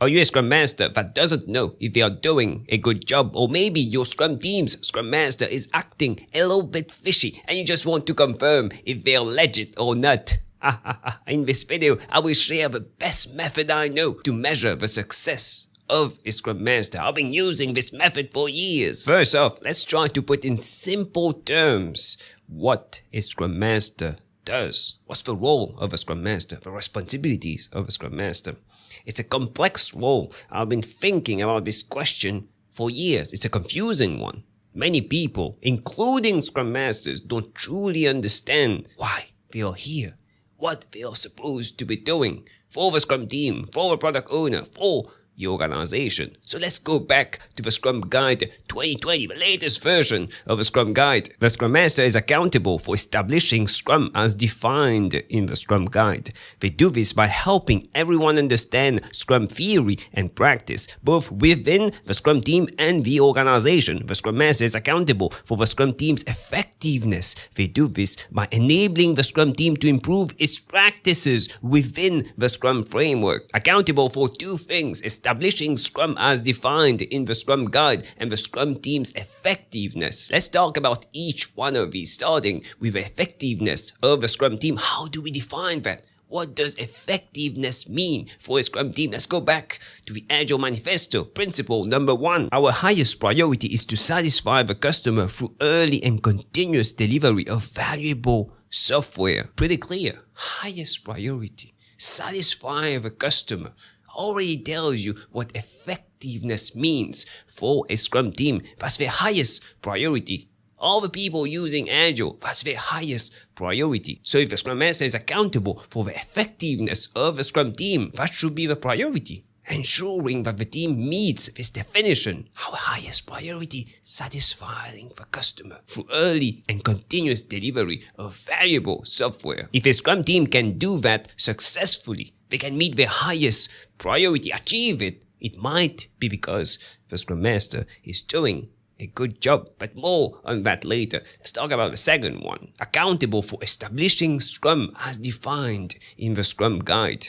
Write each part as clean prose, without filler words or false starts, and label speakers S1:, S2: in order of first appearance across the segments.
S1: Are you a Scrum Master that doesn't know if they are doing a good job? Or maybe your Scrum team's Scrum Master is acting a little bit fishy and you just want to confirm if they're legit or not. In this video, I will share the best method I know to measure the success of a Scrum Master. I've been using this method for years. First off, let's try to put in simple terms what a Scrum Master does. What's the role of a Scrum Master? The responsibilities of a Scrum Master. It's a complex role. I've been thinking about this question for years. It's a confusing one. Many people, including Scrum Masters, don't truly understand why they are here, what they are supposed to be doing for the Scrum team, for the product owner, for the organization. So let's go back to the Scrum Guide 2020, the latest version of the Scrum Guide. The Scrum Master is accountable for establishing Scrum as defined in the Scrum Guide. They do this by helping everyone understand Scrum theory and practice, both within the Scrum team and the organization. The Scrum Master is accountable for the Scrum team's effectiveness. They do this by enabling the Scrum team to improve its practices within the Scrum framework. Accountable for two things: establishing Scrum as defined in the Scrum Guide and the Scrum team's effectiveness. Let's talk about each one of these, starting with the effectiveness of the Scrum team. How do we define that? What does effectiveness mean for a Scrum team? Let's go back to the Agile Manifesto. Principle number 1. Our highest priority is to satisfy the customer through early and continuous delivery of valuable software. Pretty clear. Highest priority. Satisfy the customer. Already tells you what effectiveness means for a Scrum team. That's their highest priority. All the people using Agile, that's their highest priority. So if the Scrum Master is accountable for the effectiveness of the Scrum team, that should be the priority. Ensuring that the team meets this definition. Our highest priority, satisfying the customer through early and continuous delivery of valuable software. If a Scrum team can do that successfully, they can meet their highest priority, achieve it. It might be because the Scrum Master is doing a good job, but more on that later. Let's talk about the second one. Accountable for establishing Scrum as defined in the Scrum Guide.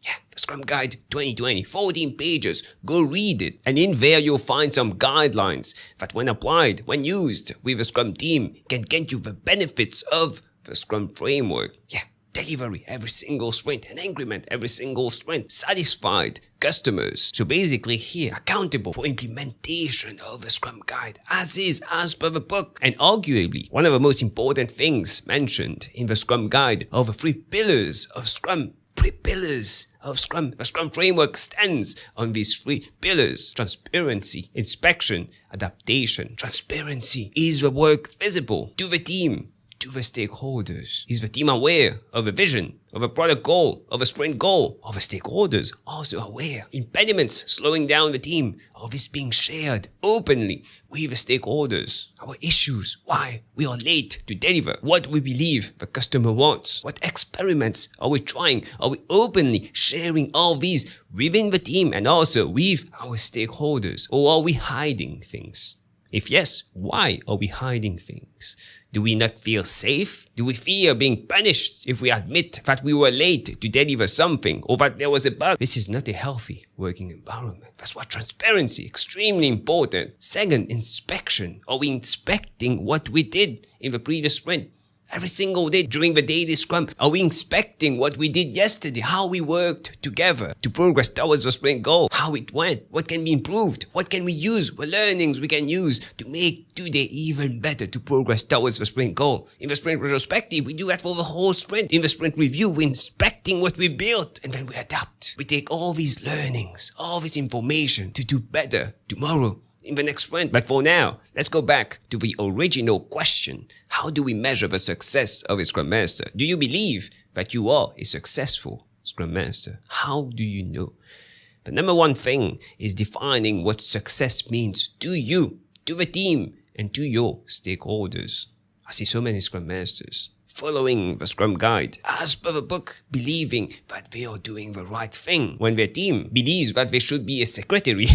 S1: Yeah, the Scrum Guide 2020, 14 pages. Go read it. And in there you'll find some guidelines that when applied, when used with a Scrum team, can get you the benefits of the Scrum framework. Yeah. Delivery every single sprint, an increment every single sprint, satisfied customers. So basically here, accountable for implementation of the Scrum Guide as per the book. And arguably, one of the most important things mentioned in the Scrum Guide are the 3 pillars of Scrum. 3 pillars of Scrum. The Scrum framework stands on these 3 pillars: transparency, inspection, adaptation. Transparency. Is the work visible to the team? To the stakeholders? Is the team aware of a vision, of a product goal, of a sprint goal? Are the stakeholders also aware? Impediments slowing down the team? Are this being shared openly with the stakeholders? Our issues, why we are late to deliver, what we believe the customer wants, what experiments are we trying? Are we openly sharing all these within the team and also with our stakeholders? Or are we hiding things? If yes, why are we hiding things? Do we not feel safe? Do we fear being punished if we admit that we were late to deliver something or that there was a bug? This is not a healthy working environment. That's why transparency, extremely important. Second, inspection. Are we inspecting what we did in the previous sprint? Every single day during the daily Scrum, are we inspecting what we did yesterday, how we worked together to progress towards the sprint goal, how it went, what can be improved, what can we use, what learnings we can use to make today even better to progress towards the sprint goal. In the sprint retrospective, we do that for the whole sprint. In the sprint review, we're inspecting what we built and then we adapt. We take all these learnings, all this information to do better tomorrow in the next sprint. But for now, let's go back to the original question. How do we measure the success of a Scrum Master? Do you believe that you are a successful Scrum Master? How do you know? The number one thing is defining what success means to you, to the team, and to your stakeholders. I see so many Scrum Masters following the Scrum Guide as per the book, believing that they are doing the right thing when their team believes that they should be a secretary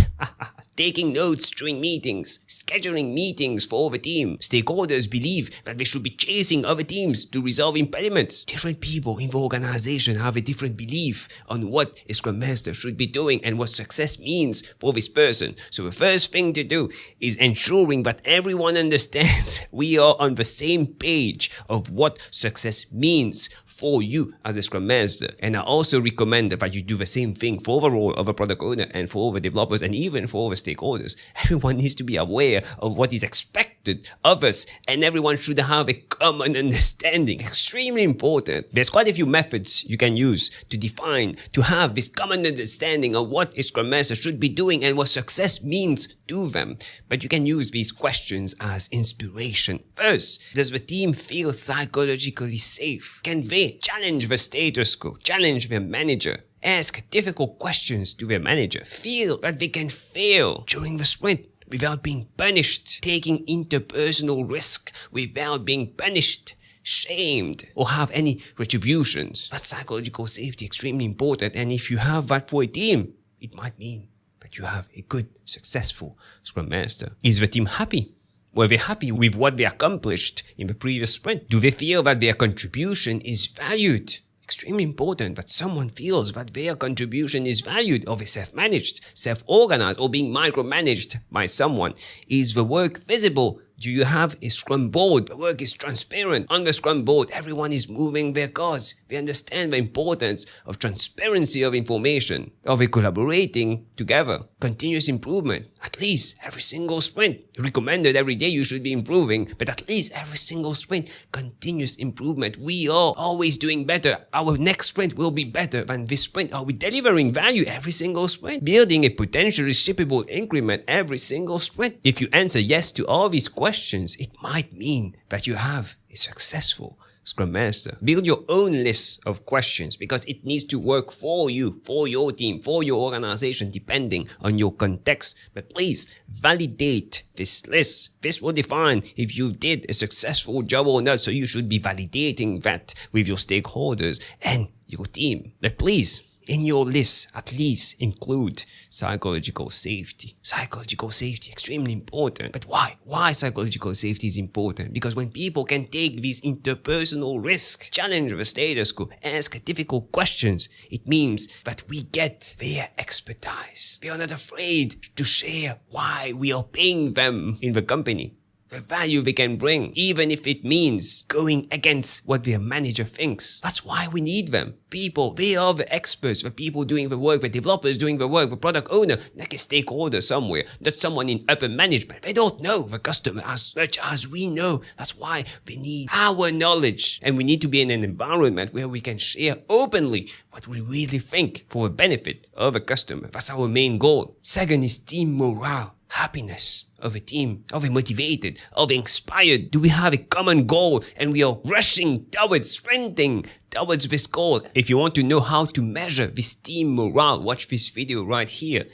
S1: taking notes during meetings, scheduling meetings for the team. Stakeholders believe that they should be chasing other teams to resolve impediments. Different people in the organization have a different belief on what a Scrum Master should be doing and what success means for this person. So the first thing to do is ensuring that everyone understands we are on the same page of what success means for you as a Scrum Master. And I also recommend that you do the same thing for the role of a product owner and for the developers and even for the stakeholders. Everyone needs to be aware of what is expected of us, and everyone should have a common understanding. Extremely important. There's quite a few methods you can use to define, to have this common understanding of what a Scrum Master should be doing and what success means to them. But you can use these questions as inspiration. First, does the team feel psychologically safe? Can they challenge the status quo, challenge their manager, ask difficult questions to their manager, feel that they can fail during the sprint without being punished, taking interpersonal risk without being punished, shamed, or have any retributions? That's psychological safety, extremely important. And if you have that for a team, it might mean that you have a good, successful Scrum Master. Is the team happy? Were they happy with what they accomplished in the previous sprint? Do they feel that their contribution is valued? Extremely important that someone feels that their contribution is valued, or they self-managed, self-organized, or being micromanaged by someone. Is the work visible? Do you have a Scrum board? The work is transparent. On the Scrum board, everyone is moving their cause. They understand the importance of transparency of information, of collaborating together. Continuous improvement. At least every single sprint. Recommended every day you should be improving, but at least every single sprint, continuous improvement. We are always doing better. Our next sprint will be better than this sprint. Are we delivering value every single sprint? Building a potentially shippable increment every single sprint. If you answer yes to all these questions, it might mean that you have a successful Scrum Master. Build your own list of questions because it needs to work for you, for your team, for your organization, depending on your context. But please validate this list. This will define if you did a successful job or not. So you should be validating that with your stakeholders and your team. But please, in your list, at least include psychological safety. Psychological safety, extremely important. But why? Why psychological safety is important? Because when people can take these interpersonal risks, challenge the status quo, ask difficult questions, it means that we get their expertise. We are not afraid to share why we are paying them in the company. The value they can bring, even if it means going against what their manager thinks. That's why we need them. People, they are the experts, the people doing the work, the developers doing the work, the product owner, like a stakeholder somewhere, not someone in upper management. They don't know the customer as much as we know. That's why they need our knowledge. And we need to be in an environment where we can share openly what we really think for the benefit of the customer. That's our main goal. Second is team morale. Happiness of a team. Are we motivated? Are we inspired? Do we have a common goal and we are rushing towards, sprinting towards this goal? If you want to know how to measure this team morale, watch this video right here.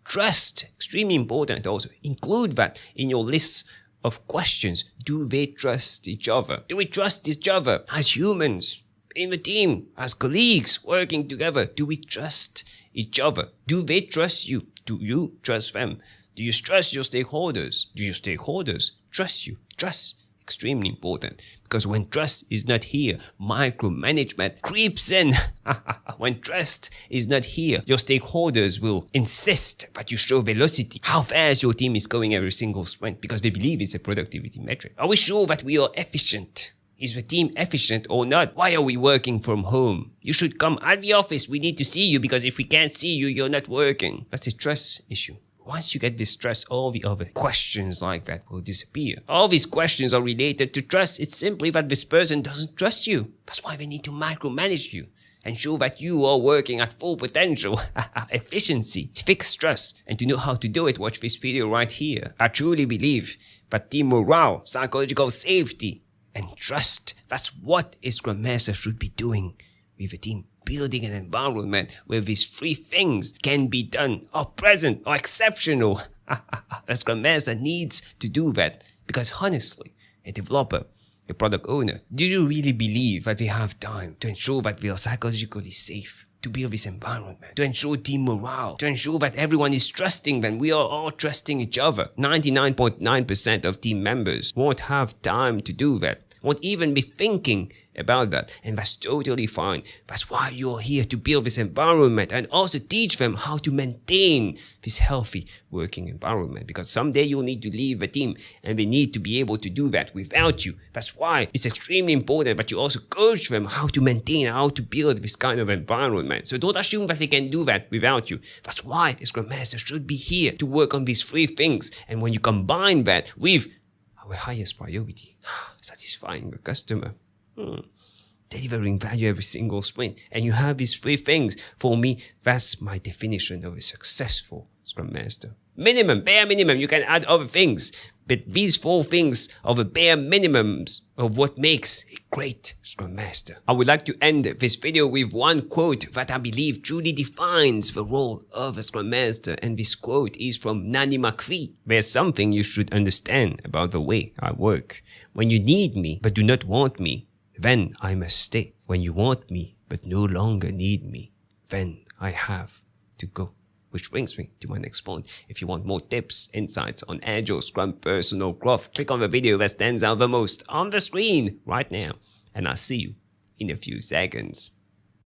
S1: Trust, extremely important also. Include that in your list of questions. Do they trust each other? Do we trust each other as humans? In the team, as colleagues working together, do we trust each other? Do they trust you? Do you trust them? Do you trust your stakeholders? Do your stakeholders trust you? Trust, extremely important. Because when trust is not here, micromanagement creeps in. When trust is not here, your stakeholders will insist that you show velocity, how fast your team is going every single sprint, because they believe it's a productivity metric. Are we sure that we are efficient? Is the team efficient or not? Why are we working from home? You should come at the office. We need to see you because if we can't see you, you're not working. That's a trust issue. Once you get this trust, all the other questions like that will disappear. All these questions are related to trust. It's simply that this person doesn't trust you. That's why they need to micromanage you and show that you are working at full potential. Efficiency, fix trust. And to know how to do it, watch this video right here. I truly believe that team morale, psychological safety, and trust, that's what a Scrum Master should be doing with a team. Building an environment where these three things can be done, or present, or exceptional. A Scrum Master needs to do that. Because honestly, a developer, a product owner, do you really believe that they have time to ensure that they are psychologically safe? to build this environment, to ensure team morale, to ensure that everyone is trusting when we are all trusting each other. 99.9% of team members won't have time to do that, won't even be thinking about that, and that's totally fine. That's why you're here, to build this environment and also teach them how to maintain this healthy working environment, because someday you'll need to leave the team and they need to be able to do that without you. That's why it's extremely important that you also coach them how to maintain, how to build this kind of environment. So don't assume that they can do that without you. That's why a Scrum Master should be here to work on these 3 things. And when you combine that with our highest priority, satisfying the customer, delivering value every single sprint, and you have these 3 things, for me, that's my definition of a successful Scrum Master. Minimum, bare minimum, you can add other things, but these 4 things are the bare minimums of what makes a great Scrum Master. I would like to end this video with one quote that I believe truly defines the role of a Scrum Master, and this quote is from Nanny McPhee. There's something you should understand about the way I work. When you need me but do not want me, then I must stay. When you want me but no longer need me, then I have to go. Which brings me to my next point. If you want more tips, insights on Agile, Scrum, personal growth, click on the video that stands out the most on the screen right now. And I'll see you in a few seconds.